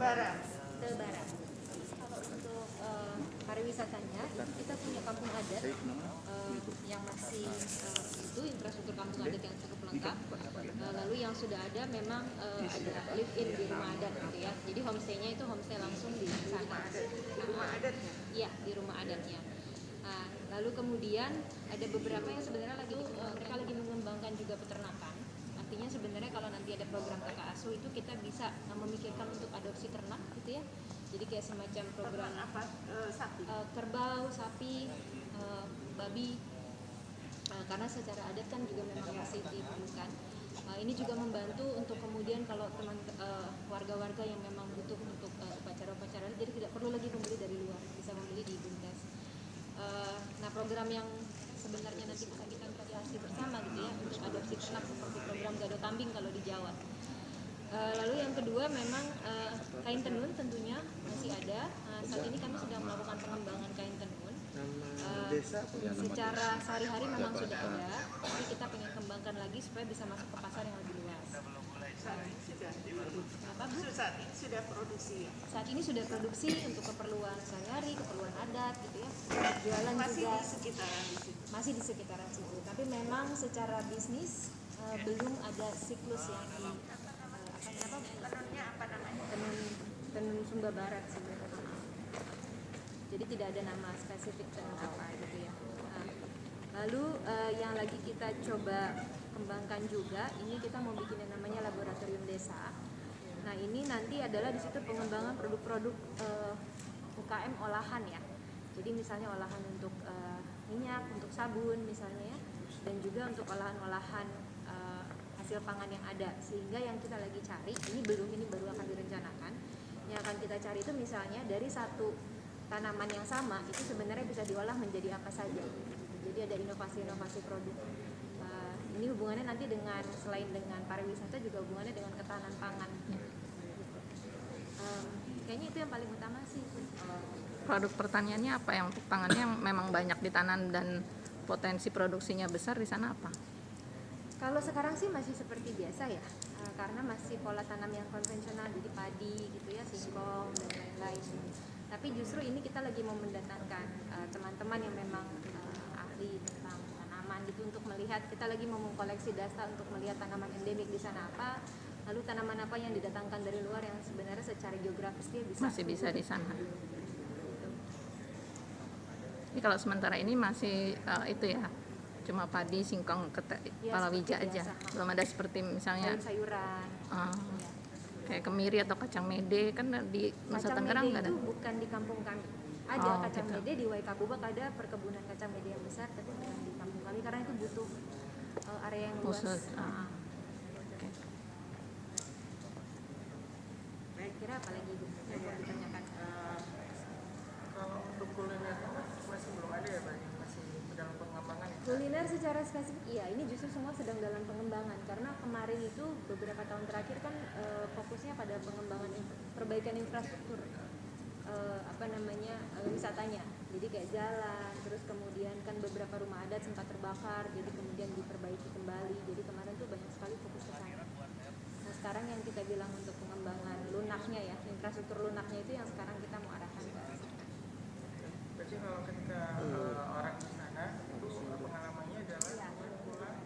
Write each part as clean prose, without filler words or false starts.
barat. Kalau untuk pariwisatanya, kita punya kampung adat yang masih itu infrastruktur kampung adat yang cukup lengkap. Lalu yang sudah ada memang ada live in di rumah adat gitu ya. Jadi homestay-nya itu homestay langsung di sana. Rumah adatnya. Iya, di rumah adatnya. Nah, lalu kemudian ada beberapa yang sebenarnya mereka lagi mengembangkan juga peternakan. Artinya sebenarnya kalau nanti ada program kakak asuh itu kita bisa memikirkan untuk adopsi ternak gitu ya. Jadi kayak semacam program apa? Sapi. Kerbau, sapi, babi. Karena secara adat kan juga memang masih diperlukan. Ini juga membantu untuk kemudian kalau warga-warga yang memang butuh untuk upacara-upacara, jadi tidak perlu lagi membeli dari luar, bisa membeli di Bumdes. Nah, program yang sebenarnya nanti bisa kita kreasi bersama gitu ya untuk adopsi ternak seperti program Gado Kambing kalau di Jawa. Lalu yang kedua memang kain tenun tentunya masih ada. Saat ini kami sedang melakukan pengembangan kain tenun. Secara sehari-hari memang sudah ada, tapi kita pengen kembangkan lagi supaya bisa masuk ke pasar yang lebih luas. Saat ini sudah produksi. Saat ini sudah produksi untuk keperluan sehari-hari, keperluan adat gitu ya. Jualan masih juga di sekitaran di situ. Masih di sekitaran situ. Tapi memang secara bisnis belum ada siklus yang Tenunnya apa namanya? Tenun Sumba Barat sebenarnya. Jadi tidak ada nama spesifik tenun apa gitu ya. Lalu yang lagi kita coba kembangkan juga, ini kita mau bikin yang namanya laboratorium desa. Nah, ini nanti adalah di situ pengembangan produk-produk UKM olahan ya. Jadi misalnya olahan untuk minyak, untuk sabun misalnya ya, dan juga untuk olahan-olahan hasil pangan yang ada. Sehingga yang kita lagi cari, ini baru akan direncanakan. Yang akan kita cari itu misalnya dari satu tanaman yang sama itu sebenarnya bisa diolah menjadi apa saja. Jadi ada inovasi-inovasi produk. Ini hubungannya nanti dengan selain dengan pariwisata juga hubungannya dengan ketahanan pangan. Kayaknya itu yang paling utama sih. Produk pertaniannya apa yang untuk pangannya yang memang banyak ditanam dan potensi produksinya besar di sana apa? Kalau sekarang sih masih seperti biasa ya, karena masih pola tanam yang konvensional, jadi padi gitu ya, singkong dan lain-lain. Tapi justru ini kita lagi mau mendatangkan teman-teman yang memang ahli tentang tanaman gitu untuk melihat, kita lagi mau mengkoleksi data untuk melihat tanaman endemik di sana apa, lalu tanaman apa yang didatangkan dari luar yang sebenarnya secara geografis dia masih bisa di sana. Ini kalau sementara ini masih itu ya, cuma padi, singkong, palawija aja. Belum ada seperti misalnya sayuran. Kayak kemiri atau kacang mede kan di Nusa Tenggara nggak ada. Kacang mede itu bukan di kampung kami. Ada kacang mede di Waikabubak, ada perkebunan kacang mede yang besar, tapi bukan di kampung kami karena itu butuh area yang luas. Okay. Kira apa lagi Bu yang mau ditanyakan? Kalau untuk kuliner masih belum ada ya Pak? Masih dalam pengembangan ya? Kuliner secara spesifik, iya ini justru semua sedang dalam pengembangan karena kemarin itu beberapa tahun terakhir kan fokusnya pada pengembangan perbaikan infrastruktur wisatanya. Jadi kayak jalan, terus kemudian kan beberapa rumah adat sempat terbakar, jadi kemudian diperbaiki kembali. Jadi kemarin tuh banyak sekali fokus ke sana. Nah, sekarang yang kita bilang untuk pengembangan lunaknya ya, infrastruktur lunaknya itu yang sekarang kita mau arahkan ke sana. Berarti kalau ketika orang di sana itu pengalamannya adalah pulang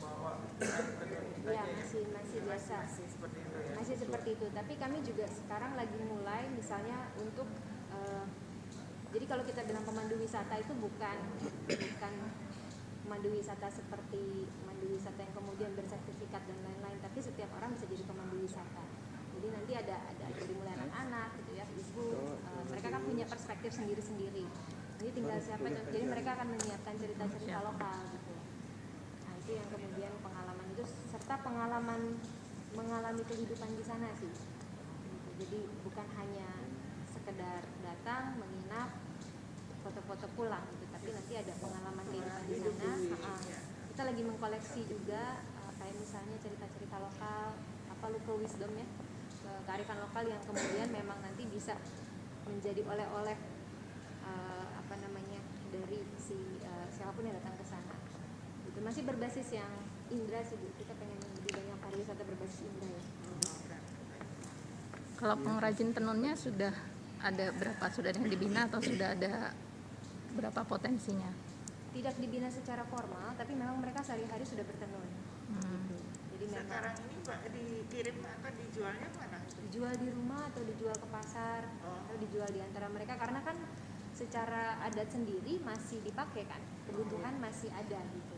bawa tenun ya, masih biasa. Masih seperti itu ya? Masih seperti itu, tapi kami juga sekarang lagi mulai misalnya untuk jadi kalau kita bilang pemandu wisata itu bukan pemandu wisata seperti pemandu wisata yang kemudian bersertifikat dan lain-lain, tapi setiap orang bisa jadi pemandu wisata. Jadi nanti ada dari mulai anak-anak gitu ya, ibu, mereka kan punya perspektif sendiri-sendiri. Jadi tinggal siapa, jadi mereka akan menyiapkan cerita-cerita lokal gitu. Nah, itu yang kemudian pengalaman itu serta pengalaman mengalami kehidupan di sana sih. Gitu. Jadi bukan hanya sekedar datang, menginap, foto-foto pulang gitu, tapi nanti ada pengalaman kehidupan di sana. Kita lagi mengkoleksi juga kayak misalnya cerita-cerita lokal, local wisdom ya, kearifan lokal yang kemudian memang nanti bisa menjadi oleh-oleh dari siapapun yang datang ke sana. Itu masih berbasis yang indra sih Bu. Kita pengen lebih banyak pariwisata berbasis indra ya. Kalau pengrajin tenunnya sudah ada berapa? Sudah ada yang dibina atau sudah ada berapa potensinya? Tidak dibina secara formal, tapi memang mereka sehari-hari sudah bertenun. Jadi memang Sekarang ini Pak dikirim atau dijualnya mana? dijual di rumah atau dijual ke pasar atau dijual di antara mereka, karena kan secara adat sendiri masih dipakai kan, kebutuhan masih ada gitu.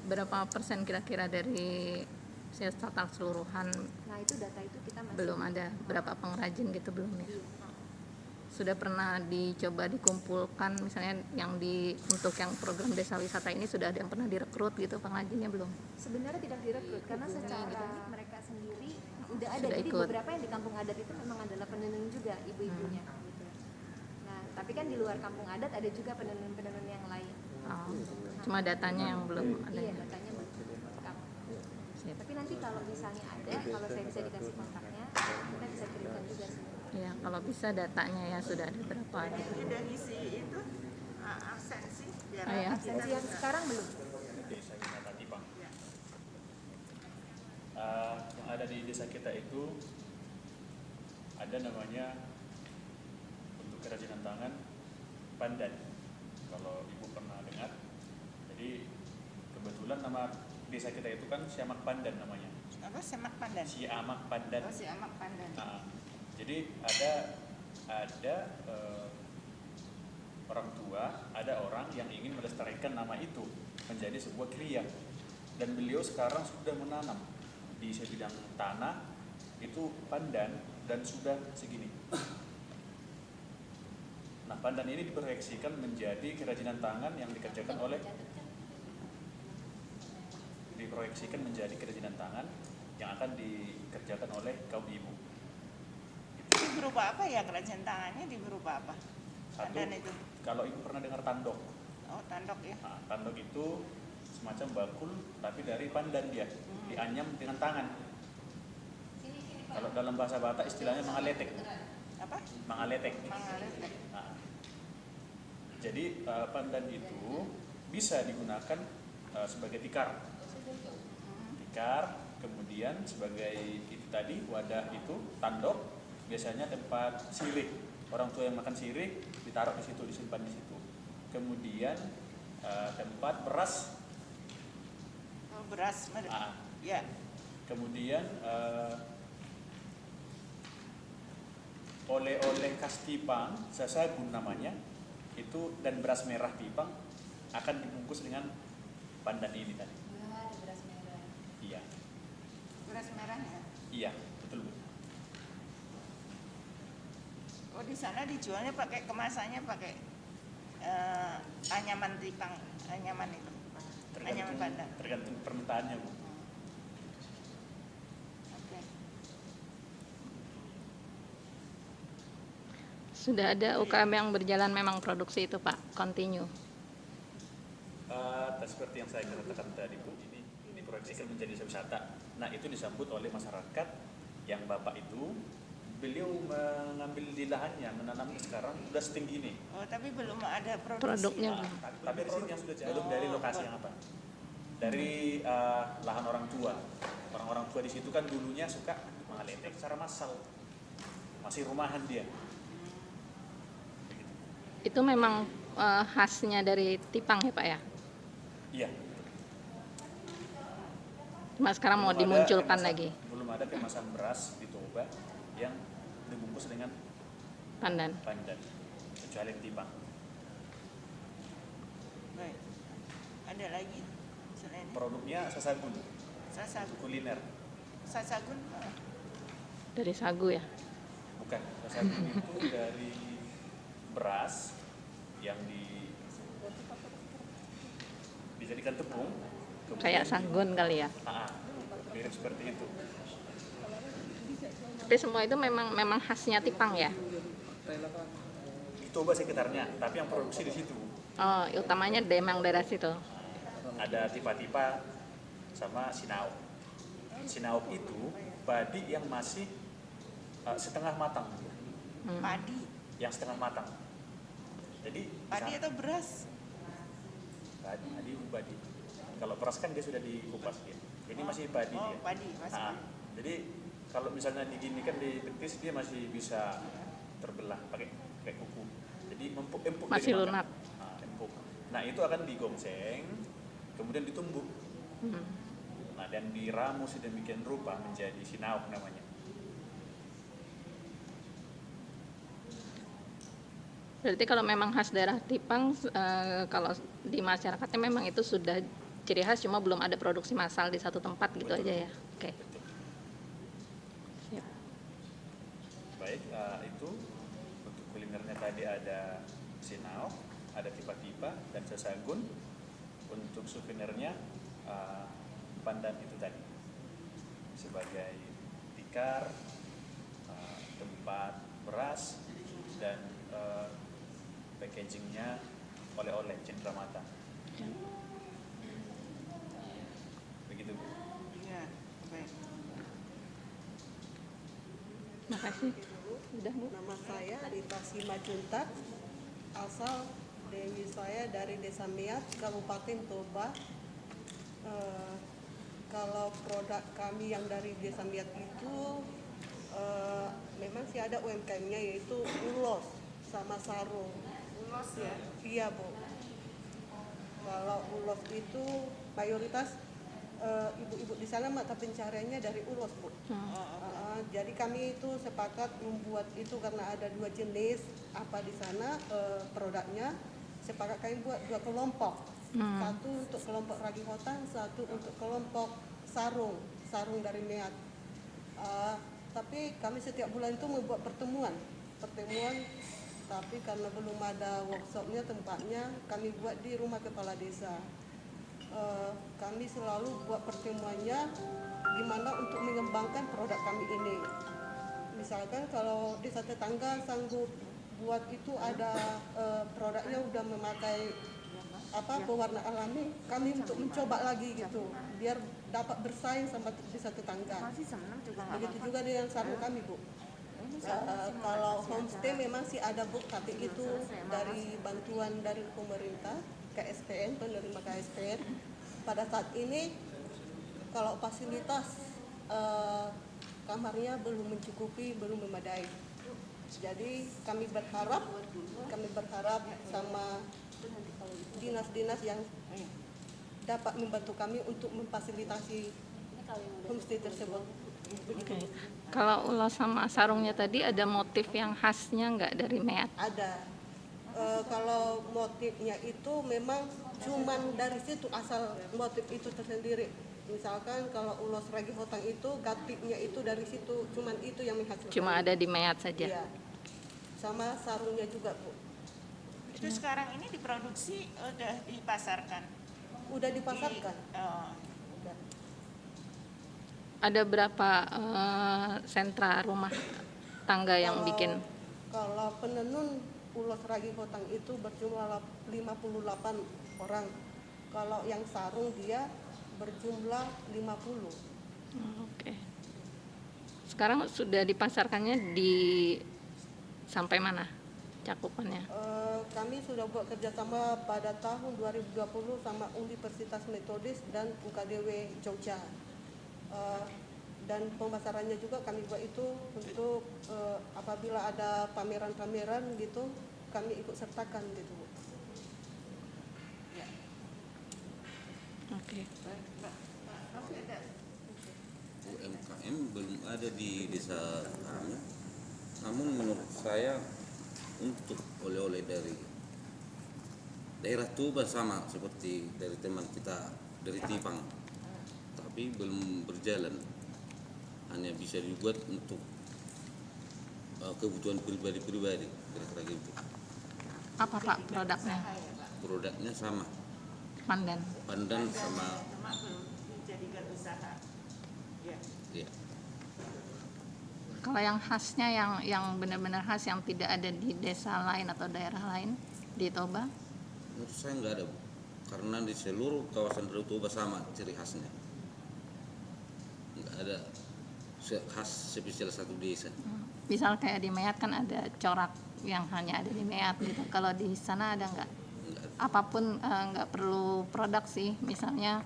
Berapa persen kira-kira dari sales total keseluruhan? Nah itu data itu kita masih Belum ada. Berapa pengrajin gitu belum ya? Iya. Sudah pernah dicoba dikumpulkan misalnya yang untuk yang program desa wisata ini sudah ada yang pernah direkrut gitu pengrajinnya belum? Sebenarnya tidak direkrut karena secara mereka sendiri udah ada. Sudah Jadi ikut. beberapa yang di kampung adat itu memang adalah penenun juga ibu-ibunya gitu. Nah tapi kan di luar kampung adat ada juga penenun-penenun yang lain. Oh, cuma datanya yang belum ada. Iya datanya belum lengkap. Sip. Tapi nanti kalau misalnya ada, kalau saya bisa dikasih kontaknya, kita bisa kirimkan juga sih. Ya, kalau bisa datanya ya sudah ada berapa gitu. Ini udah isi itu absensi biar Oh, iya. kita Absensi yang bisa- sekarang belum. Desa Wisata Tipang. Ya. Yang ada di desa kita itu ada namanya untuk kerajinan tangan pandan. Kalau ibu pernah dengar, jadi kebetulan nama desa kita itu kan Siamak Pandan namanya. Apa semak pandan? Siamak Pandan. Oh, si amak pandan. Nah, jadi ada orang tua, ada orang yang ingin melestarikan nama itu menjadi sebuah kriya, dan beliau sekarang sudah menanam di sebidang tanah itu pandan dan sudah segini. Nah, pandan ini diproyeksikan menjadi kerajinan tangan yang dikerjakan oleh yang akan dikerjakan oleh kaum ibu. Itu berupa apa ya kerajinan tangannya, di berupa apa? Satu, Pandan itu. kalau ibu pernah dengar tandok, Oh, tandok ya. nah, tandok itu semacam bakul tapi dari pandan dia, dianyam dengan tangan. Kalau dalam bahasa Batak istilahnya mangaletek. Apa? Mangaletek. Mangalet. Nah, jadi pandan itu bisa digunakan sebagai tikar. Kemudian sebagai itu tadi wadah itu tandok, biasanya tempat sirih. Orang tua yang makan sirih ditaruh di situ, disimpan di situ. Kemudian tempat beras. Oh, beras. Ah, Ya. kemudian oleh-oleh khas Tipang, sasagun namanya, itu dan beras merah Tipang akan dibungkus dengan pandan ini tadi. Iya, Beras merahnya. iya, betul Bu. Oh, di sana dijualnya pakai kemasannya pakai anyaman tipang, anyaman itu. Anyaman pandan. Tergantung permintaannya Bu. Oke. Sudah ada UKM yang berjalan memang produksi itu Pak, continue. Seperti yang saya katakan tadi Bu, ini diproyeksikan menjadi desa wisata. Nah, itu disambut oleh masyarakat yang Bapak itu, beliau mengambil di lahannya, menanamnya sekarang sudah setinggi ini. Oh, tapi belum ada produksi. Produknya Tapi produknya sudah belum dari lokasi yang apa? Dari lahan orang tua. Orang-orang tua di situ kan dulunya suka mengaletek secara massal. Masih rumahan dia. Begitu. Itu memang khasnya dari Tipang ya Pak ya? Iya. Cuma sekarang mau Belum ada dimunculkan kemasan- lagi Belum ada kemasan beras di Toba yang dibungkus dengan pandan. pandan, kecuali Tipang. Baik. Ada lagi selain ini? Produknya sasagun, Sasagun. kuliner. Sasagun. Dari sagu ya? Bukan, sasagun itu dari beras yang dijadikan tepung. Kayak sagun kali ya? Mirip seperti itu. Tapi semua itu memang khasnya Tipang ya? Di Toba sekitarnya, tapi yang produksi di situ. Oh, utamanya memang daerah situ. Ada tipa-tipa sama sinaup. Sinaup itu padi yang masih setengah matang, Padi. yang setengah matang. Jadi Padi atau beras? padi. Kalau beras kan dia sudah dikupas dia. Ini masih padi Oh, dia. padi masih. Jadi Kalau misalnya diginikan di betis dia masih bisa terbelah pakai kuku. Jadi empuk Masih dimakan. lunak. Nah, empuk. Nah, itu akan digongseng, kemudian ditumbuk. Nah, dan diramu sedemikian rupa menjadi sinauk namanya. Berarti kalau memang khas daerah Tipang, kalau di masyarakatnya memang itu sudah ciri khas, cuma belum ada produksi massal di satu tempat gitu aja ya. Oke. Siap. Baik, itu untuk kulinernya tadi ada sinauk, ada tipa-tipa dan sesagun. Untuk souvenirnya pandan itu tadi sebagai tikar, tempat beras, dan packagingnya oleh-oleh cenderamata. Begitu, Bu. Ya, baik. Makasih. Udah, Bu. Nama saya Rita Simajuntak, asal Dewi saya dari Desa Miat, Kabupaten Toba. Kalau produk kami yang dari Desa Miat itu memang sih ada UMKM-nya, yaitu ulos sama sarung. Ulos ya. Iya, Bu. Kalau ulos itu mayoritas ibu-ibu di sana mata pencariannya dari ulos, Bu. Jadi kami itu sepakat membuat itu karena ada 2 jenis apa di sana produknya. Sepakat kami buat 2 kelompok. Satu untuk kelompok ragi hotan, satu untuk kelompok sarung dari Meat. Tapi kami setiap bulan itu membuat pertemuan, tapi karena belum ada workshopnya, tempatnya kami buat di rumah kepala desa. Kami selalu buat pertemuannya gimana untuk mengembangkan produk kami ini. Misalkan kalau desa tetangga sanggup buat itu ada produknya udah memakai pewarna alami, kami untuk mencoba lagi gitu, biar dapat bersaing sama desa tetangga. Begitu juga dengan sarung kami, Bu. Kalau homestay memang sih ada, Bu, tapi itu dari bantuan dari pemerintah, KSPN, penerima KSPN. Pada saat ini kalau fasilitas kamarnya belum mencukupi, belum memadai. Jadi kami berharap sama dinas-dinas yang dapat membantu kami untuk memfasilitasi homestay tersebut. Oke. Kalau ulos sama sarungnya tadi ada motif yang khasnya nggak dari Meat? Ada. Kalau motifnya itu memang cuman dari situ asal motif itu tersendiri. Misalkan kalau ulos ragi hotang itu gatiknya itu dari situ, cuman itu yang menghasilkan. Cuma ada di Meat saja. Iya. Sama sarungnya juga, Bu. Itu sekarang ini diproduksi udah dipasarkan. Udah dipasarkan. Udah. Ada berapa sentra rumah tangga yang bikin? Kalau penenun ulos ragi hotang itu berjumlah 58 orang. Kalau yang sarung dia berjumlah 50. Oke. Sekarang sudah dipasarkannya di sampai mana cakupannya? Kami sudah buat kerjasama pada tahun 2020 sama Universitas Metodis dan UKDW Jogja. Dan pemasarannya juga kami buat itu untuk apabila ada pameran-pameran gitu, kami ikut sertakan gitu. Ya. Oke. UMKM belum ada di desa kami. Namun menurut saya untuk oleh-oleh dari daerah Tuba sama seperti dari teman kita dari Tipang, tapi belum berjalan. Hanya bisa dibuat untuk kebutuhan pribadi-pribadi, kira-kira gitu. Apa Pak produknya? Produknya sama, Pandan. pandan sama, Cuma belum dijadikan usaha. Ya. ya. Kalau yang khasnya yang benar-benar khas yang tidak ada di desa lain atau daerah lain di Toba? Menurut saya nggak ada, Bu. Karena di seluruh kawasan Danau Toba sama ciri khasnya. Nggak ada khas spesial satu desa. Misal kayak di Meat kan ada corak yang hanya ada di Meat gitu. Kalau di sana ada nggak? Nggak ada. Apapun nggak perlu produk sih, misalnya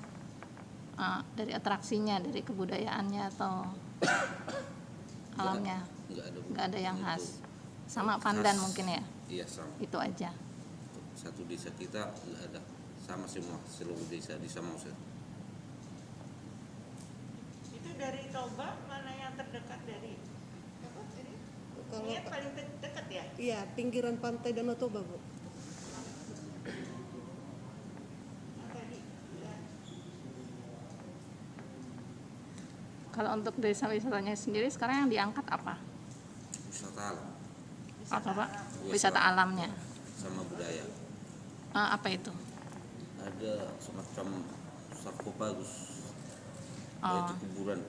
dari atraksinya, dari kebudayaannya atau alamnya? Nggak ada yang Untuk khas. Sama pandan khas. mungkin ya? Iya sama. Itu aja. Satu desa kita nggak ada, sama semua seluruh desa di Samosir. Itu dari Toba mana yang terdekat dari? Apa tadi? Kalau Ini yang paling dekat ya? iya, pinggiran pantai Danau Toba, Bu. Yang tadi. Ya. Kalau untuk desa wisatanya sendiri sekarang yang diangkat apa? Wisata alam Apa Pak? Wisata alamnya. sama budaya. Apa itu? Ada semacam sarkofagus, Oh, yaitu kuburan.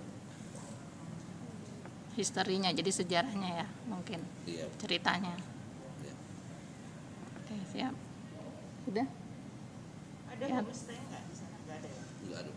historinya, jadi sejarahnya ya mungkin, Iya. ceritanya. Iya. Oke, siap. Udah? Ada Ya. homestay nggak di sana? Nggak ada ya? Nggak ada.